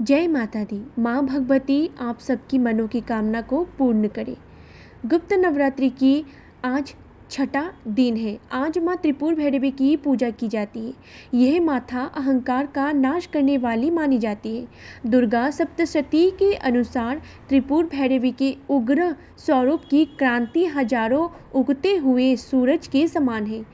जय माता दी। माँ भगवती आप सबकी मनों की कामना को पूर्ण करे। गुप्त नवरात्रि की आज छठा दिन है। आज माँ त्रिपुर भैरवी की पूजा की जाती है। यह माता अहंकार का नाश करने वाली मानी जाती है। दुर्गा सप्तशती के अनुसार त्रिपुर भैरवी के उग्र स्वरूप की क्रांति हजारों उगते हुए सूरज के समान है।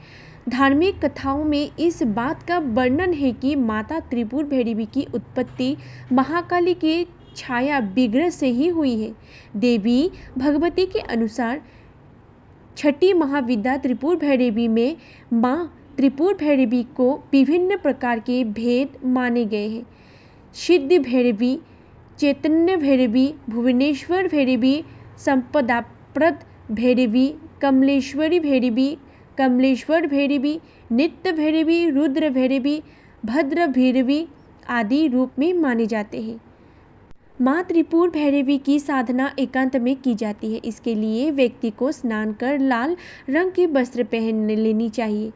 धार्मिक कथाओं में इस बात का वर्णन है कि माता त्रिपुर भैरवी की उत्पत्ति महाकाली के छाया विग्रह से ही हुई है। देवी भगवती के अनुसार छठी महाविद्या त्रिपुर भैरवी में माँ त्रिपुर भैरवी को विभिन्न प्रकार के भेद माने गए हैं। सिद्धि भैरवी, चैतन्य भैरवी, भुवनेश्वर भैरवी, संपदाप्रद भैरवी, कमलेश्वरी भैरवी, कमलेश्वर भैरवी, नित्य भैरवी, रुद्र भैरवी, भद्र भैरवी आदि रूप में माने जाते हैं। माँ त्रिपुर भैरवी की साधना एकांत में की जाती है। इसके लिए व्यक्ति को स्नान कर लाल रंग के वस्त्र पहन लेनी चाहिए।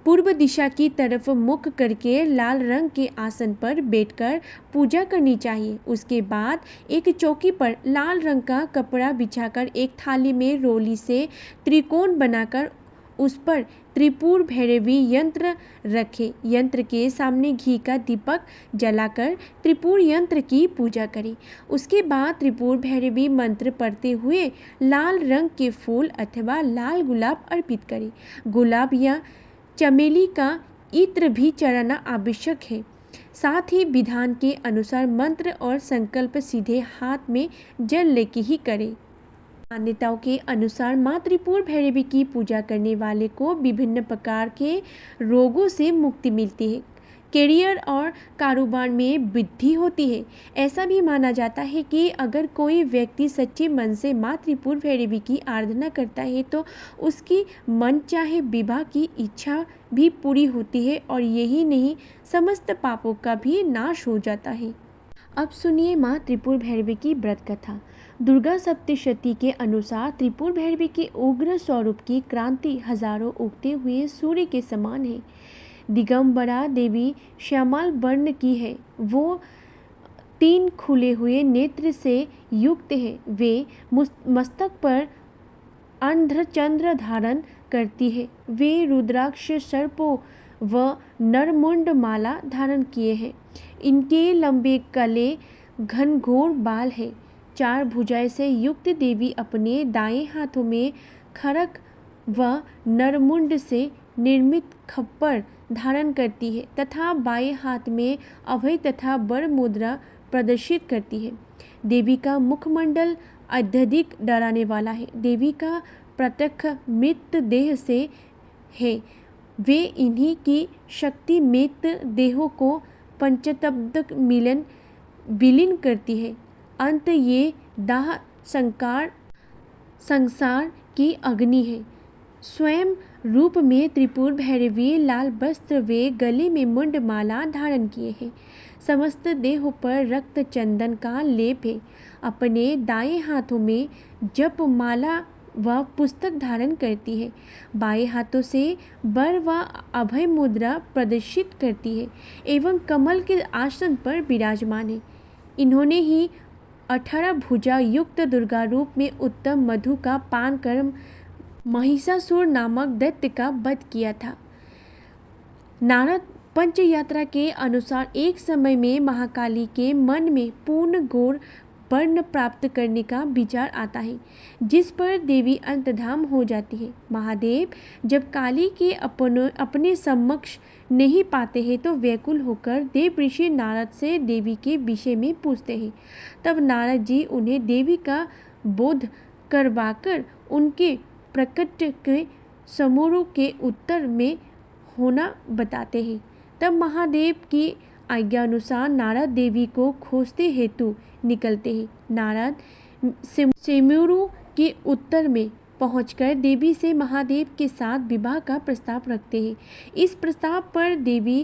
पूर्व दिशा की तरफ मुख करके लाल रंग के आसन पर बैठकर पूजा करनी चाहिए। उसके बाद एक चौकी पर लाल रंग का कपड़ा बिछाकर एक थाली में रोली से त्रिकोण बनाकर उस पर त्रिपुर भैरवी यंत्र रखें। यंत्र के सामने घी का दीपक जलाकर त्रिपुर यंत्र की पूजा करें। उसके बाद त्रिपुर भैरवी मंत्र पढ़ते हुए लाल रंग के फूल अथवा लाल गुलाब अर्पित करें। गुलाब या चमेली का इत्र भी चढ़ाना आवश्यक है। साथ ही विधान के अनुसार मंत्र और संकल्प सीधे हाथ में जल लेके ही करें। मान्यताओं के अनुसार माँ त्रिपुर भैरवी की पूजा करने वाले को विभिन्न प्रकार के रोगों से मुक्ति मिलती है। करियर और कारोबार में वृद्धि होती है। ऐसा भी माना जाता है कि अगर कोई व्यक्ति सच्चे मन से माँ त्रिपुर भैरवी की आराधना करता है तो उसकी मन चाहे विवाह की इच्छा भी पूरी होती है और यही नहीं, समस्त पापों का भी नाश हो जाता है। अब सुनिए माँ त्रिपुर भैरवी की व्रत कथा। दुर्गा सप्तशती के अनुसार त्रिपुर भैरवी के उग्र स्वरूप की क्रांति हजारों उगते हुए सूर्य के समान है। दिगंबरा देवी श्यामल वर्ण की है। वो 3 खुले हुए नेत्र से युक्त है। वे मस्तक पर अर्धचंद्र धारण करती है। वे रुद्राक्ष सर्पों व नरमुंड माला धारण किए हैं। इनके लंबे काले घनघोर बाल है। 4 भुजाएं से युक्त देवी अपने दाएं हाथों में खड़ग व नरमुंड से निर्मित खप्पर धारण करती है तथा बाएं हाथ में अभय तथा वर मुद्रा प्रदर्शित करती है। देवी का मुखमंडल अत्यधिक डराने वाला है। देवी का प्रत्यक्ष मृत देह से है। वे इन्हीं की शक्ति मृत देहों को पंचतत्व विलीन करती है। अंत ये दाह संसार की अग्नि है। स्वयं रूप में त्रिपुर भैरवी लाल वस्त्र वे गले में मुंड माला धारण किए हैं। समस्त देह पर रक्त चंदन का लेप है। अपने दाएं हाथों में जप माला व पुस्तक धारण करती है। बाएं हाथों से वर व अभय मुद्रा प्रदर्शित करती है एवं कमल के आसन पर विराजमान है। इन्होंने ही 18 भुजा युक्त दुर्गा रूप में उत्तम मधु का पान कर महिषासुर नामक दैत्य का वध किया था। नारद पंच यात्रा के अनुसार एक समय में महाकाली के मन में पूर्ण गौर वर्ण प्राप्त करने का विचार आता है, जिस पर देवी अंतर्धान हो जाती है। महादेव जब काली के अपने समक्ष नहीं पाते हैं तो व्याकुल होकर देव ऋषि नारद से देवी के विषय में पूछते हैं। तब नारद जी उन्हें देवी का बोध करवाकर उनके प्रकट के समारोह के उत्तर में होना बताते हैं। तब महादेव की आज्ञा अनुसार नारद देवी को खोजते हेतु निकलते हैं। नारद सेमूरु के उत्तर में पहुंचकर देवी से महादेव के साथ विवाह का प्रस्ताव रखते हैं। इस प्रस्ताव पर देवी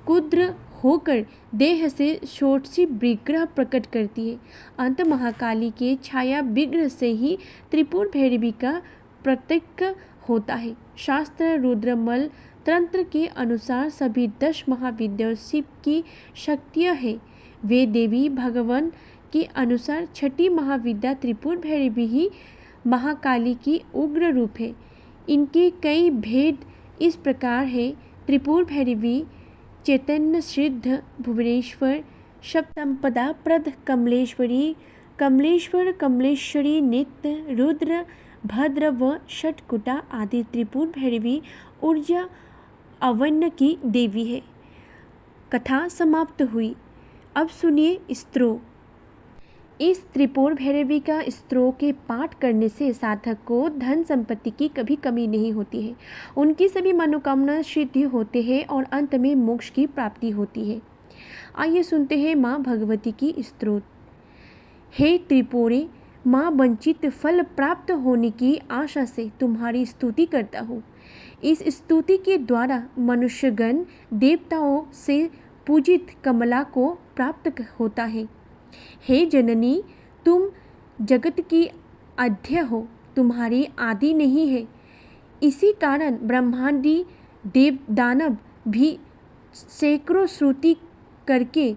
क्रुद्ध होकर देह से षोडशी विग्रह प्रकट करती है। अंत महाकाली के छाया विग्रह से ही त्रिपुर भैरवी का प्रत्यक्ष होता है। शास्त्र रुद्रमल तंत्र के अनुसार सभी 10 महाविद्या शिव की शक्तियाँ हैं। वे देवी भगवान के अनुसार छठी महाविद्या त्रिपुर भैरवी ही महाकाली की उग्र रूप है। इनके कई भेद इस प्रकार है। त्रिपुर भैरवी चैतन्य सिद्ध भुवनेश्वर सप्तसंपदा प्रद कमलेश्वरी कमलेश्वर कमलेश्वरी नित्य रुद्र भद्र व षटकुटा आदि त्रिपुर भैरवी ऊर्जा अवन्य की देवी है। कथा समाप्त हुई। अब सुनिए स्तोत्र। इस त्रिपुर भैरवी का स्तोत्र के पाठ करने से साधक को धन संपत्ति की कभी कमी नहीं होती है। उनकी सभी मनोकामना सिद्धि होते हैं और अंत में मोक्ष की प्राप्ति होती है। आइए सुनते हैं माँ भगवती की स्तोत्र। हे त्रिपुरे, माँ वंचित फल प्राप्त होने की आशा से तुम्हारी स्तुति करता हूँ। इस स्तुति के द्वारा मनुष्यगण देवताओं से पूजित कमला को प्राप्त होता है। हे जननी, तुम जगत की आद्य हो, तुम्हारी आदि नहीं है। इसी कारण ब्रह्मांडी देव दानव भी सैकड़ों श्रुति करके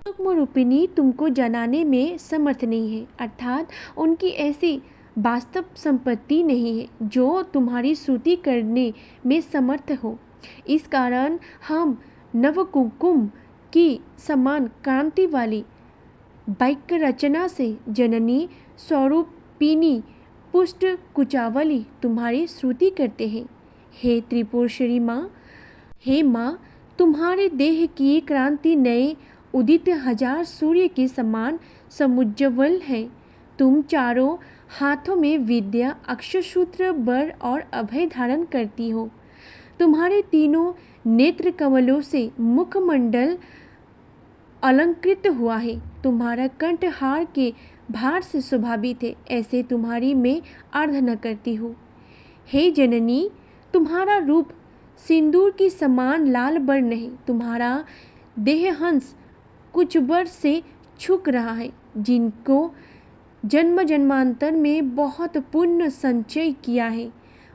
सूक्ष्म रूपिणी तुमको जनाने में समर्थ नहीं है, अर्थात उनकी ऐसी वास्तव संपत्ति नहीं है जो तुम्हारी स्तुति करने में समर्थ हो। इस कारण हम नवकुकुम की समान कांति वाली वाक्य रचना से जननी स्वरूपिणी पुष्ट कुचावली तुम्हारी स्तुति करते हैं। हे त्रिपुरेश्वरी माँ, हे माँ, तुम्हारे देह की क्रांति नए उदित हजार सूर्य के समान समुज्ज्वल है। तुम चारों हाथों में विद्या, अक्षसूत्र, वर और अभय धारण करती हो। तुम्हारे तीनों नेत्र कमलों से मुखमंडल अलंकृत हुआ है। तुम्हारा कंठ हार के भार से शोभावित है। ऐसे तुम्हारी मैं आराधना करती हूँ। हे जननी, तुम्हारा रूप सिंदूर की समान लाल वर्ण है। तुम्हारा देह हंस कुछ वर्ष से छुक रहा है। जिनको जन्म जन्मांतर में बहुत पुण्य संचय किया है,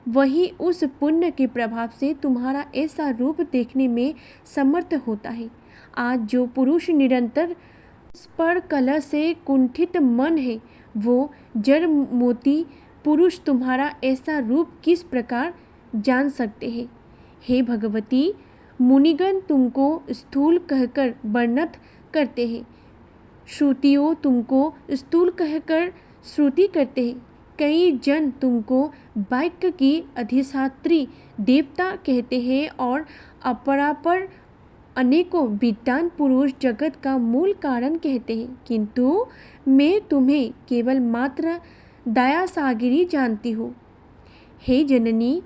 वही उस पुण्य के प्रभाव से तुम्हारा ऐसा रूप देखने में समर्थ होता है। आज जो पुरुष निरंतर स्पर कलह से कुंठित मन है, वो जड़ मोती पुरुष तुम्हारा ऐसा रूप किस प्रकार जान सकते हैं। हे भगवती, मुनिगण तुमको स्थूल कहकर वर्णित करते हैं। श्रुतियों तुमको स्थूल कहकर श्रुति करते हैं। कई जन तुमको वाक्य की अधिष्ठात्री देवता कहते हैं और अपरापर अनेकों विद्वान पुरुष जगत का मूल कारण कहते हैं, किंतु मैं तुम्हें केवल मात्र दया सागरी जानती हूँ। हे जननी,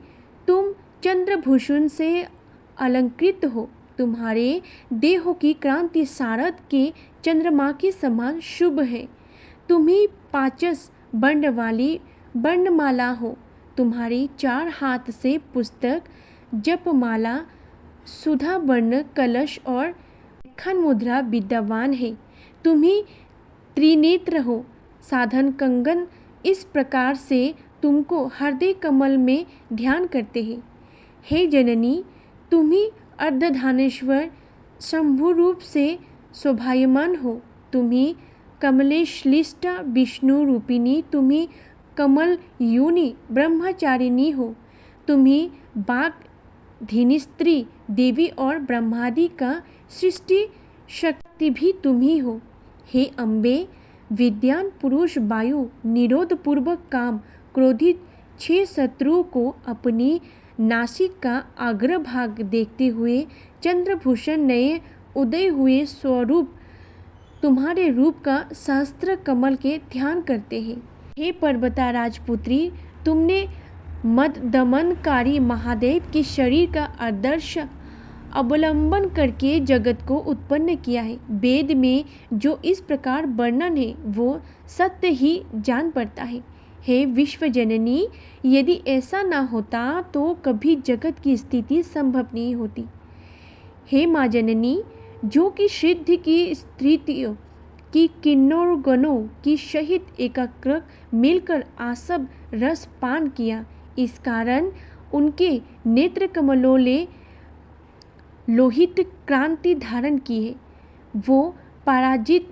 तुम चंद्रभूषण से अलंकृत हो। तुम्हारे देहों की क्रांति शारद के चंद्रमा के समान शुभ है। तुम्ही पाचस वर्ण वाली वर्णमाला हो। तुम्हारे 4 हाथ से पुस्तक, जपमाला, सुधा वर्ण कलश और खन मुद्रा विद्यमान है। तुम्ही त्रिनेत्र हो। साधन कंगन इस प्रकार से तुमको हृदय कमल में ध्यान करते हैं। हे जननी, तुम्ही अर्धधानेश्वर शंभु रूप से शोभायमान हो। तुम्ही कमलेशलिष्टा विष्णु रूपिणी, तुम्ही कमल योनि ब्रह्मचारिणी हो। तुम्ही वाग्धिनिस्त्री देवी और ब्रह्मादि का सृष्टि शक्ति भी तुम्ही हो। हे अम्बे, विद्वान पुरुष वायु निरोध पूर्वक काम क्रोधित 6 शत्रुओं को अपनी नासिक का अग्रभाग देखते हुए चंद्रभूषण नए उदय हुए स्वरूप तुम्हारे रूप का सहस्त्र कमल के ध्यान करते हैं। हे पर्वता राजपुत्री, तुमने मद दमनकारी महादेव के शरीर का आदर्श अवलंबन करके जगत को उत्पन्न किया है। वेद में जो इस प्रकार वर्णन है वो सत्य ही जान पड़ता है। हे विश्व जननी, यदि ऐसा ना होता तो कभी जगत की स्थिति संभव नहीं होती। हे माँ जननी, जो कि सिद्ध की स्त्रियों की किन्नर गणों की सहित एकाग्र मिलकर आसव रस पान किया, इस कारण उनके नेत्र कमलों ले लोहित क्रांति धारण की है। वो पराजित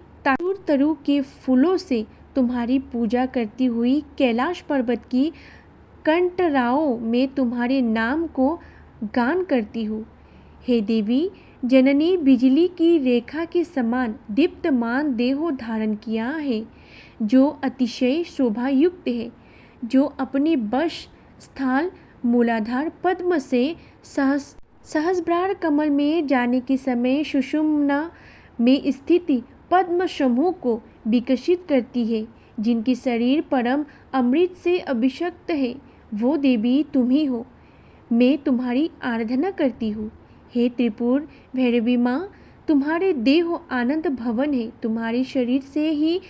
तरु के फूलों से तुम्हारी पूजा करती हुई कैलाश पर्वत की कंटराओं में तुम्हारे नाम को गान करती हूँ। हे देवी जननी, बिजली की रेखा के समान दीप्तमान देहो धारण किया है, जो अतिशय शोभा युक्त है, जो अपने वश स्थाल मूलाधार पद्म से सहस्रार कमल में जाने के समय सुषुम्ना में स्थित पद्म समूह को विकसित करती है, जिनकी शरीर परम अमृत से अभिषक्त है, वो देवी तुम ही हो। मैं तुम्हारी आराधना करती हूँ। हे त्रिपुर भैरवी माँ, तुम्हारे देह आनंद भवन है, तुम्हारे शरीर से ही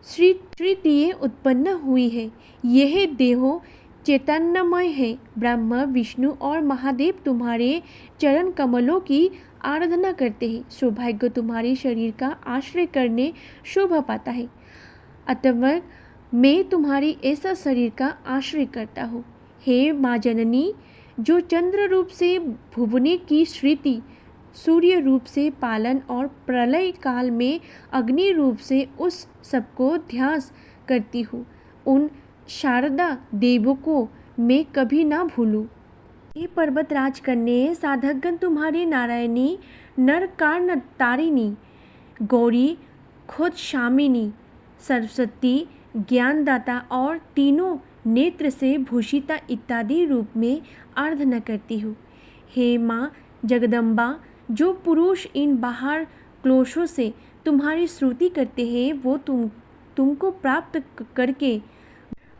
श्रुतियाँ उत्पन्न हुई है। यह देह चैतन्यमय है। ब्रह्मा, विष्णु और महादेव तुम्हारे चरण कमलों की आराधना करते हैं। सौभाग्य तुम्हारे शरीर का आश्रय करने शोभा पाता है, अतः मैं तुम्हारी ऐसा शरीर का आश्रय करता हूँ। हे माँ जननी, जो चंद्र रूप से भुवने की सृष्टि, सूर्य रूप से पालन और प्रलय काल में अग्नि रूप से उस सबको ध्यास करती हूँ, उन शारदा देवों को मैं कभी ना भूलूँ। हे पर्वत राज कन्या, साधकगण तुम्हारी नारायणी, नरकार्ण तारिणी, गौरी, खोदशामिनी, सरस्वती, ज्ञानदाता और तीनों नेत्र से भूषिता इत्यादि रूप में आराधना करती हूँ। हे माँ जगदम्बा, जो पुरुष इन बाहर क्लेशों से तुम्हारी स्तुति करते हैं, वो तुमको प्राप्त करके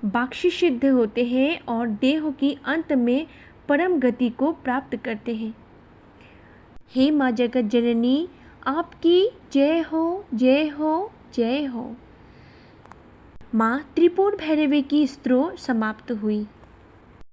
बाक्षी सिद्ध होते हैं और देह की अंत में परम गति को प्राप्त करते हैं। हे माँ जगत जननी, आपकी जय हो, जय हो, जय हो। माँ त्रिपुर भैरवी की स्तोत्र समाप्त हुई।